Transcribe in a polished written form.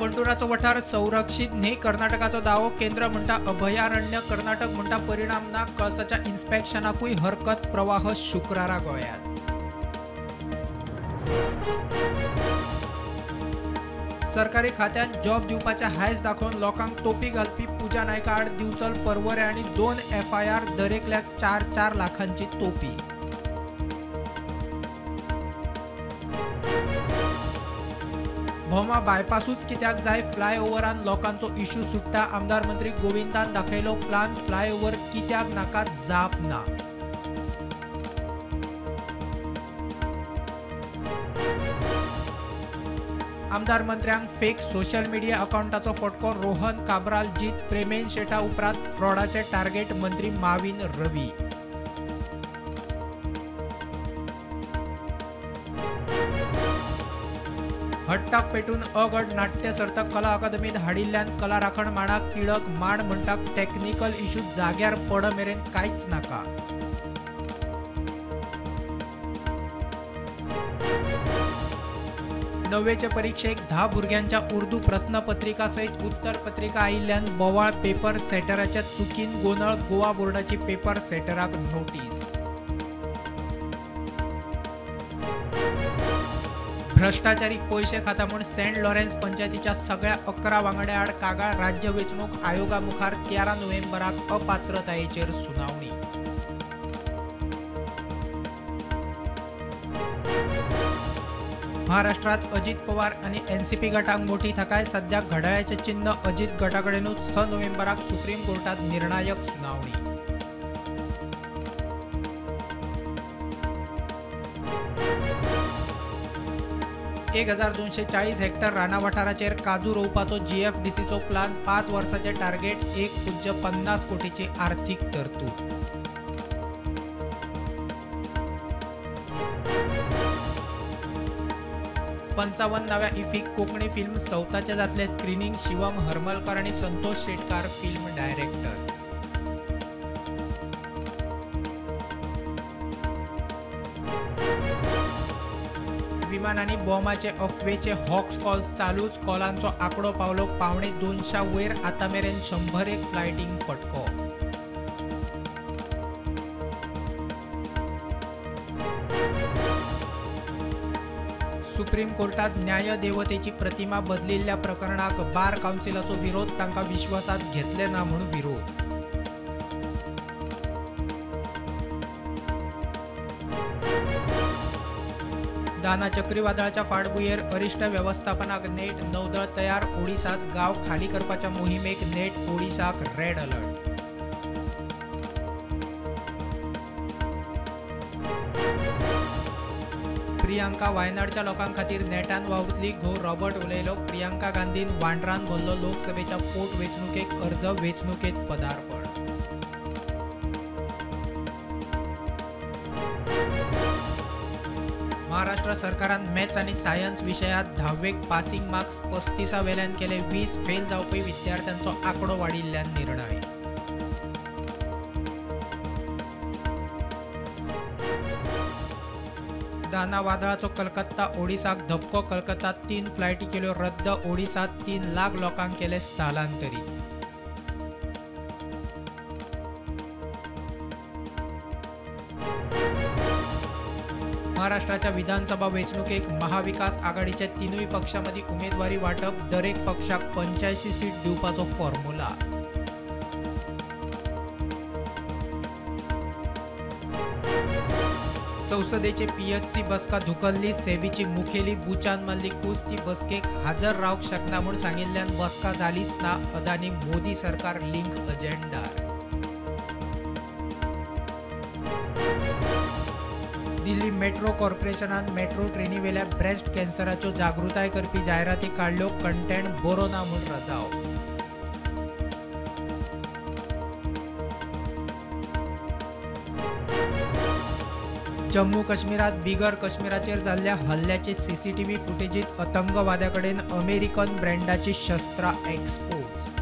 बंडुराचो वठार संरक्षित न्ही कर्नाटकाचो दावो. केंद्र म्हणटा अभयारण्य, कर्नाटक म्हणटा परिणाम ना. कळसाच्या इन्स्पेक्शनाकूय हरकत. प्रवाह शुक्रारा गोंयांत. सरकारी खात्यात जॉब दिवपाचे हायस दाखोवन लोकांक टोपी घालपी पुजा नायका आड दिवचल परवरे आनी 2 FIR, दरेकल्याक 4-4 लाखांची तोपी. भोमा बायपासूच कित्याक जाय, फ्लायओव्हरान लोकांचो इश्यू सुट्टा. आमदार मंत्री गोविंदान दाखयलो प्लान. फ्लायओव्हर कित्याक नाका, जाप ना. आमदार मंत्र्यांक फेक सोशल मीडिया अकाउंटाचो फटको. रोहन काब्राल जीत. प्रेमेन शेटा उपरांत फ्रॉडाचे टार्गेट मंत्री माविन रवी. हट्टाक पेटून अगड नाट्य सर्त. कला अकादमीत हाडिल्ल्यान कला राखण मांडाक तिडक. मांड म्हणटा टेक्निकल इश्यू जाग्यार पड मेरेन कांयच नाका. नवेचे परीक्षेक 10 भुरग्यांच्या उर्दू प्रश्नपत्रिका सयत उत्तर पत्रिका आयिल्ल्यान बोवाळ. पेपर सेटराच्या चुकीन गोंधळ. गोवा बोर्डाची पेपर सेटराक नोटीस. भ्रष्टाचारी पैसे खाता म्हूण सेंट लॉरेन्स पंचायतीच्या सगळ्या 11 वांगड्या आड कागाळ. राज्य वेंचणूक आयोगा मुखार 13 नोव्हेंबराक अपात्रतायेचेर सुनावणी. महाराष्ट्रात अजित पवार आणि NCP गटांक मोठी थाकाय. सध्या घड्याळाचे चिन्ह अजित गटाकडेनूच. 6 नोव्हेंबराक सुप्रीम कोर्टात निर्णायक सुनावणी. एक 1240 हेक्टर राना वाठाराचेर काजू रोवपाचो GFDCचो प्लान. 5 वर्साचे टार्गेट. 1.50 कोटीची आर्थीक तरतूद. नव्या इफ्फीक कोंकणी फिल्म सौताचे जातले स्क्रीनिंग. शिवम हरमलकर आणि संतोष शेटकार फिल्म डायरेक्टर. विमान आणि बॉम्बाचे अफवेचे हॉक्स कॉल्स चालूच. कॉलांचो आंकडो पावलो 250 वयर. आतां मेरेन 101 फ्लायटींक फटको. सुप्रीम कोर्टात न्यायदेवतेची प्रतिमा बदलिल्ल्या प्रकरणाक बार कावन्सिलाचो विरोध. तांकां विश्वासात घेतले ना म्हूण विरोध. दाना चक्रीवादळाच्या फाटभुंयेर अरिश्ट वेवस्थापनाक नेट. नौदळ तयार. ओडिसात गांव खाली करपाच्या मोहिमेक नेट. ओडिसाक रेड अलर्ट. प्रियांका वायनाडच्या लोकां खातीर नेटान वावुरतली. घोव रॉबर्ट उलयलो. प्रियांका गांधीन वांड्रान भरलो लोकसभेच्या पोटवेंचणुकेक अर्ज. वेंचणुकेत पदार्पण. महाराष्ट्र सरकारान मॅथ्स आणि सायन्स विशयांत 10वेक पासिंग मार्क्स 35 वेल्यान केले 20. फेल जावपी विद्यार्थ्यांचो आंकडो वाडिल्ल्यान निर्णय. दाना वादळाचो कलकत्ता ओडिसाक धपको. कलकत्तात 3 फ्लायटी केल्यो रद्द. ओडिसात 3 लाख लोकांक केले स्थलांतरीत. महाराष्ट्राच्या विधानसभा वेंचणुकेक महाविकास आघाडीच्या 3 पक्षांमदी उमेदवारी वाटप. दरेक पक्षाक 85 सीट दिवपाचो फॉर्म्युला. संसदेचे PHC बसका धुकल्ली. सेबीची मुखेली बुचान मारली कूस. ती बसकेक हजर रावंक शकना म्हूण सांगिल्ल्यान बसका जालीच ना. अदानी मोदी सरकार लिंक अजेंडार. दिल्ली मेट्रो कॉर्पोरेशनान मेट्रो ट्रेनी वेल्या ब्रेस्ट कॅन्सराच्यो जागृताय करपी जायराती काडल्यो. कंटेंट बरो ना म्हूण रजाव. जम्मू काश्मीरात बिगर काश्मीराचेर जाल्ल्या हल्ल्याचे CCTV फुटेजीत. आतंकवाद्याकडेन अमेरिकन ब्रँडाची शस्त्रां एक्सपोज.